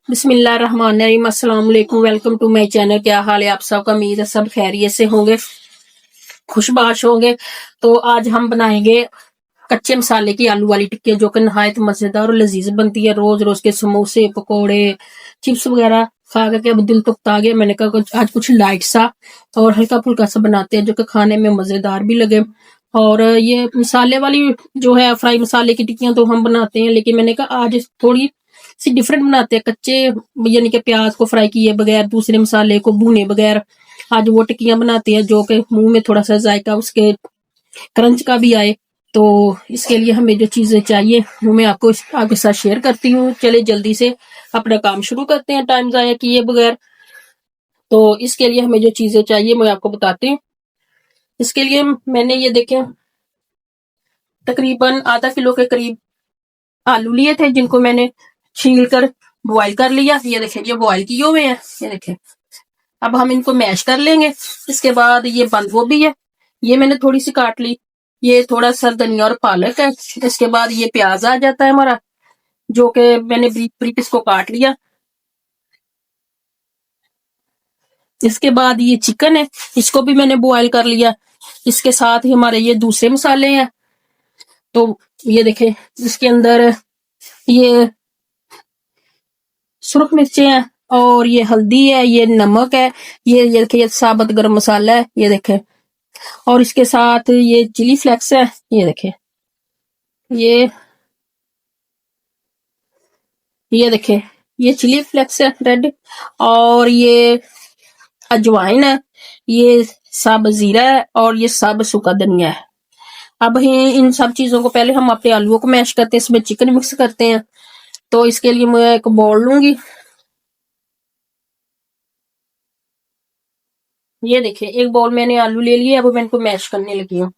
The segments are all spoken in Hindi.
बिस्मिल्लाहिर्रहमानिर्रहीम, अस्सलाम वालेकुम। Welcome to my channel. क्या हाल है आप सबका? उम्मीद है सब खैरियत से होंगे, खुशबाश होंगे। तो आज हम बनाएंगे कच्चे मसाले की आलू वाली टिक्की, जो कि नहायत मजेदार और लजीज बनती है। रोज रोज के समोसे, पकोड़े, चिप्स वगैरह खा करके अब दिल तुकता गया। मैंने कहा आज कुछ लाइट सा और हल्का फुल्का सा बनाते हैं, जो कि खाने में मजेदार भी लगे। और ये मसाले वाली जो है फ्राई मसाले की टिक्कियां तो हम बनाते हैं, लेकिन मैंने कहा आज थोड़ी सी डिफरेंट बनाते हैं। कच्चे यानी कि प्याज को फ्राई किए बगैर, दूसरे मसाले को भूने बगैर आज वो टिक्कियां बनाते हैं, जो कि मुंह में थोड़ा सा जायका उसके क्रंच का भी आए। तो इसके लिए हमें जो चीजें चाहिए वो मैं आपको आपके साथ शेयर करती हूँ। चले जल्दी से अपना काम शुरू करते हैं, टाइम जाया किए बगैर। तो इसके लिए हमें जो चीजें चाहिए मैं आपको बताती हूँ। इसके लिए मैंने ये देखें तकरीबन आधा किलो के करीब आलू लिए थे, जिनको मैंने छील कर बॉयल कर लिया। ये देखें, ये बॉयल किए हुए हैं। ये देखें, अब हम इनको मैश कर लेंगे। इसके बाद ये बंद गोभी है, ये मैंने थोड़ी सी काट ली। ये थोड़ा सा धनिया और पालक है। इसके बाद ये प्याज आ जाता है हमारा, जो कि मैंने ब्रीक ब्रीक इसको काट लिया। इसके बाद ये चिकन है, इसको भी मैंने बॉयल कर लिया। इसके साथ ही हमारे ये दूसरे मसाले हैं। तो ये देखें, इसके अंदर ये सुरख मिर्चें हैं, और ये हल्दी है, ये नमक है, ये देखिए ये साबुत गरम मसाला है, ये देखें। और इसके साथ ये चिली फ्लेक्स है, ये देखें। ये देखें, ये चिली फ्लेक्स है रेड। और ये अजवाइन है, ये सब जीरा है, और ये सब सूखा धनिया है। अब इन सब चीजों को पहले हम अपने आलूओं को मैश करते हैं, इसमें चिकन मिक्स करते हैं। तो इसके लिए मैं एक बाउल लूंगी। ये देखिए, एक बाउल मैंने आलू ले लिए। अब मैं इनको मैश करने लगी हूँ।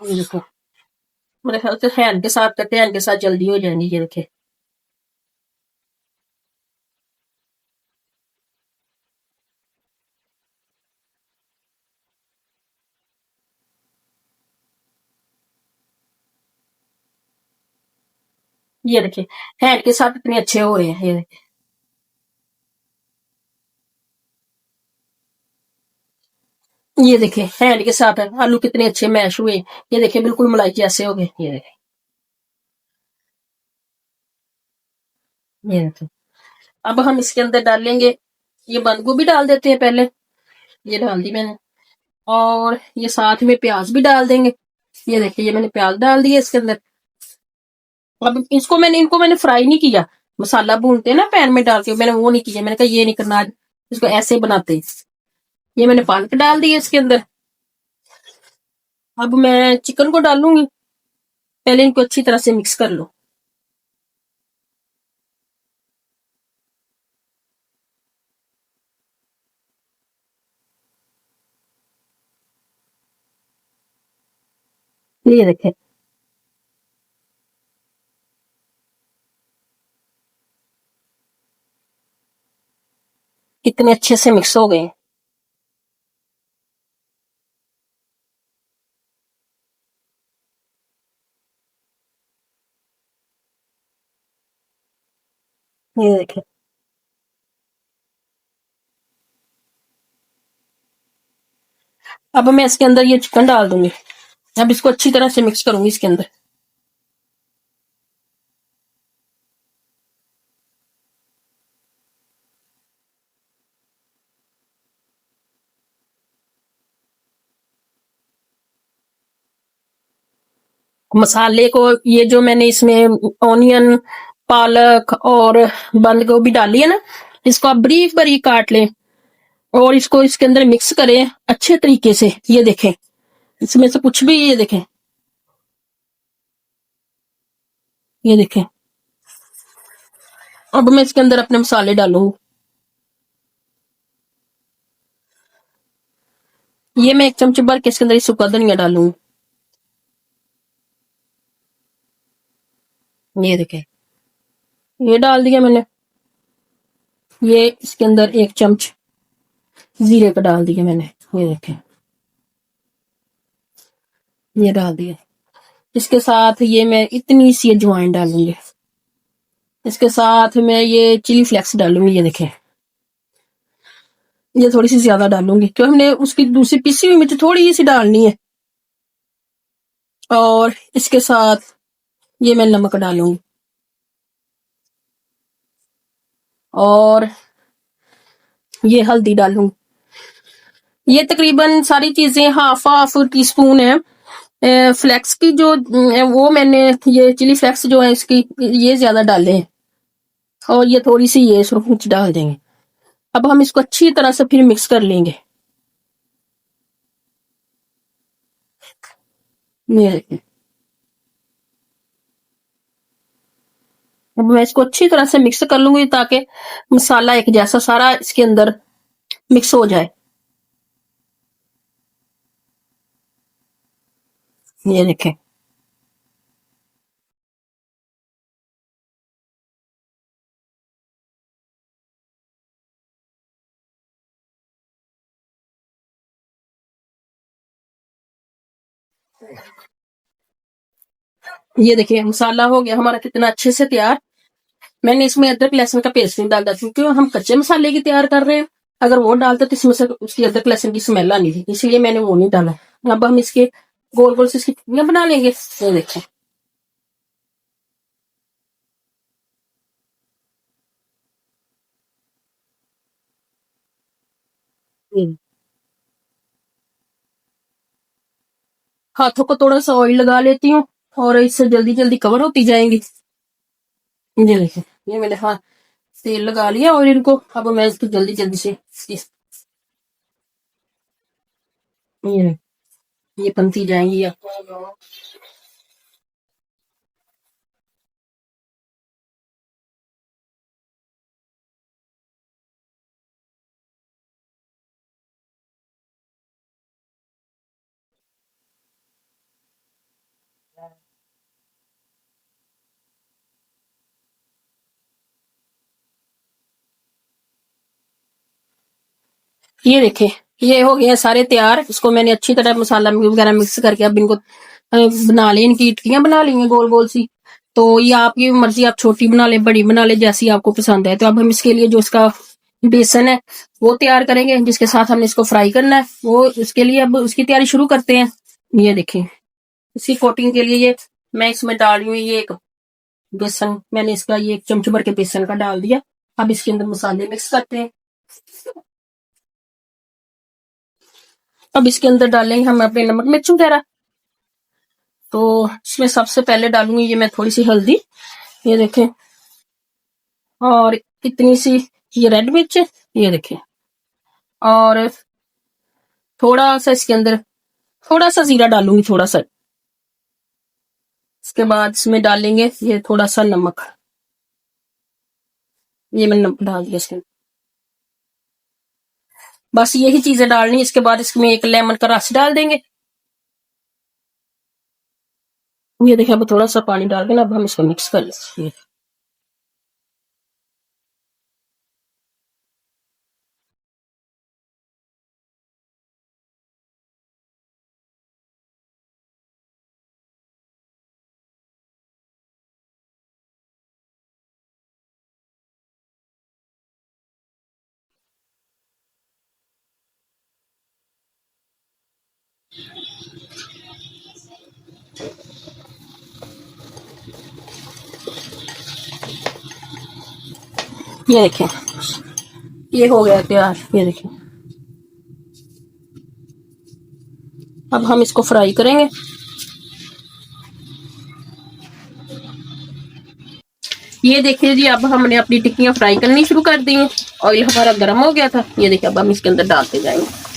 ये देखो, मेरे ख्याल से हैंड के साथ करते हैं, हैंड के साथ जल्दी हो जाएंगी। ये देखिए, ये देखिए हैंड के साथ इतने अच्छे हो रहे हैं। ये देखिए, ये देखिए हैंड के साथ आलू कितने अच्छे मैश हुए। ये देखिए बिल्कुल मलाई जैसे हो गए। ये देखिए, ये देखिए। अब हम इसके अंदर डालेंगे, ये बंद गोभी डाल देते हैं पहले। ये डाल दी मैंने। और ये साथ में प्याज भी डाल देंगे। ये देखिए, ये मैंने प्याज डाल दिया इसके अंदर। अब इनको मैंने फ्राई नहीं किया। मसाला भूनते हैं ना पैन में डाल के, मैंने वो नहीं किया। मैंने कहा ये नहीं करना आज, इसको ऐसे बनाते हैं। ये मैंने पालक डाल दी है इसके अंदर। अब मैं चिकन को डालूंगी। पहले इनको अच्छी तरह से मिक्स कर लो। ये देखें, कितने अच्छे से मिक्स हो गए। ये देखें, अब मैं इसके अंदर ये चिकन डाल दूंगी। अब इसको अच्छी तरह से मिक्स करूंगी इसके अंदर। मसाले को, ये जो मैंने इसमें ऑनियन, पालक और बंद गोभी डाली है ना, इसको आप बारीक बारीक काट लें और इसको इसके अंदर मिक्स करें अच्छे तरीके से। ये देखें, इसमें से कुछ भी, ये देखें, ये देखें। अब मैं इसके अंदर अपने मसाले डालूंगी। ये मैं एक चमचे भर के इसके अंदर सूखा धनिया डालूंगी। ये देखें, ये डाल दिया मैंने। ये इसके अंदर एक चम्मच जीरे का डाल दिया मैंने। ये देखें, ये डाल दिया। इसके साथ ये मैं इतनी सी अजवाइन डालूंगी। इसके साथ मैं ये चिली फ्लेक्स डालूंगी। ये देखें, ये थोड़ी सी ज्यादा डालूंगी क्योंकि हमने उसकी दूसरी पिसी हुई मिर्च थोड़ी सी डालनी है। और इसके साथ ये मैं नमक डालूंगी और ये हल्दी डालूंगी। ये तकरीबन सारी चीजें हाफ हाफ टी स्पून है। फ्लेक्स की जो वो मैंने ये चिली फ्लेक्स जो है इसकी ये ज्यादा डाले हैं और ये थोड़ी सी ये सुरख मिर्च डाल देंगे। अब हम इसको अच्छी तरह से फिर मिक्स कर लेंगे। ये देखिए, अब मैं इसको अच्छी तरह से मिक्स कर लूंगी ताकि मसाला एक जैसा सारा इसके अंदर मिक्स हो जाए। ये देखें, ये देखिए मसाला हो गया हमारा कितना अच्छे से तैयार। मैंने इसमें अदरक लहसुन का पेस्ट नहीं डाला क्योंकि हम कच्चे मसाले की तैयार कर रहे हैं। अगर वो डालते तो इसमें से उसकी अदरक लहसुन की स्मेल आनी थी, इसलिए मैंने वो नहीं डाला। अब हम इसके गोल गोल से इसकी टिक्कियां बना लेंगे। ये देखें, हाथों को थोड़ा सा ऑयल लगा लेती हूँ और इससे जल्दी जल्दी कवर होती जाएंगी। ये देखें, ये मैंने हाथ तेल लगा लिया और इनको अब मैं इसको जल्दी जल्दी से ये ये बनती जाएंगी। ये देखे, ये हो गया सारे तैयार। इसको मैंने अच्छी तरह मसाला वगैरह मिक्स करके अब इनको बना ली, इनकी टिक्कियां बना ली हैं गोल गोल सी। तो ये आपकी मर्जी, आप छोटी बना ले बड़ी बना ले जैसी आपको पसंद है। तो अब हम इसके लिए जो इसका बेसन है वो तैयार करेंगे जिसके साथ हमने इसको फ्राई करना है। वो उसके लिए अब उसकी तैयारी शुरू करते हैं। ये देखें, इसी कोटिंग के लिए ये मैं इसमें डाल रही हूँ ये एक बेसन। मैंने इसका ये एक चमच भर के बेसन का डाल दिया। अब इसके अंदर मसाले मिक्स करते हैं। अब इसके अंदर डालेंगे हम अपने नमक मिर्च वगैरह। तो इसमें सबसे पहले डालूंगी ये मैं थोड़ी सी हल्दी, ये देखें, और इतनी सी ये रेड मिर्च, ये देखें, और थोड़ा सा इसके अंदर थोड़ा सा जीरा डालूंगी थोड़ा सा। इसके बाद इसमें डालेंगे ये थोड़ा सा नमक, ये मैंने नमक डाल दिया इसके अंदर। बस यही चीजें डालनी। इसके बाद इसमें एक लेमन का रस डाल देंगे। ये देखिए, अब थोड़ा सा पानी डाल के ना अब हम इसको मिक्स कर लेंगे। ये देखें, ये हो गया तैयार। ये देखें, अब हम इसको फ्राई करेंगे। ये देखिए जी, अब हमने अपनी टिक्कियां फ्राई करनी शुरू कर दी हैं। ऑयल हमारा गर्म हो गया था। ये देखिए, अब हम इसके अंदर डालते जाएंगे।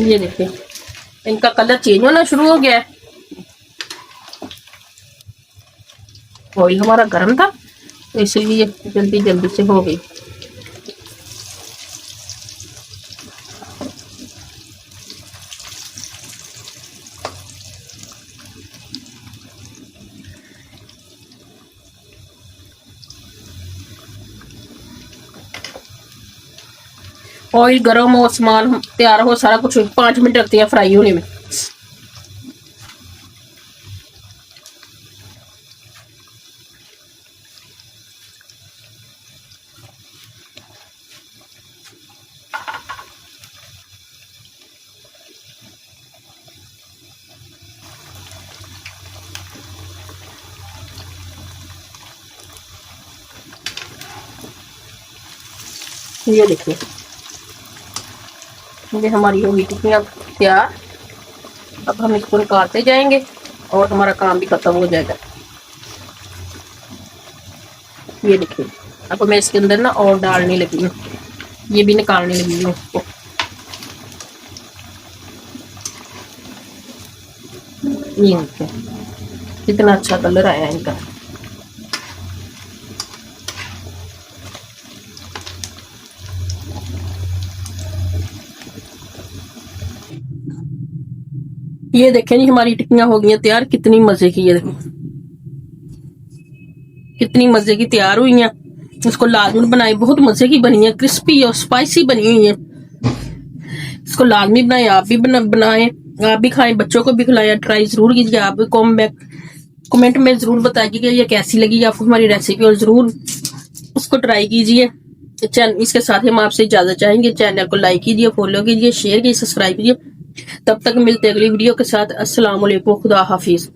ये देखिए इनका कलर चेंज होना शुरू हो गया है। ऑयल हमारा गर्म था तो इसलिए जल्दी जल्दी से हो गई। ऑयल गर्म हो, सामान तैयार हो, सारा कुछ 5 मिनट लगते हैं फ्राई होने में। ये देखिए ये हमारी होगी टिक्कियाँ तैयार। अब हम इसको निकालते जाएंगे और हमारा काम भी खत्म हो जाएगा। ये देखिए अब मैं इसके अंदर ना और डालने लगी हूँ, ये भी निकालने लगी हूँ इसको। ये देखिए कितना अच्छा कलर आया है इनका। ये देखें जी हमारी टिक्कियां हो गई हैं तैयार। कितनी मजे की, ये देखो कितनी मजे की तैयार हुई हैं। इसको लाजमी बनाए, बहुत मजे की बनी है, क्रिस्पी और स्पाइसी बनी हुई है। इसको लाजमी बनाए, आप भी बनाए, आप भी खाएं, बच्चों को भी खिलाएं, ट्राई जरूर कीजिए। आप भी कमेंट में जरूर बताइए ये कैसी लगी आपको हमारी रेसिपी और जरूर उसको ट्राई कीजिए। इसके साथ ही हम आपसे इजाजत चाहेंगे। चैनल को लाइक कीजिए, फॉलो कीजिए, शेयर कीजिए, सब्सक्राइब कीजिए। तब तक मिलते अगली वीडियो के साथ। अस्सलाम वालेकुम, खुदा हाफिज।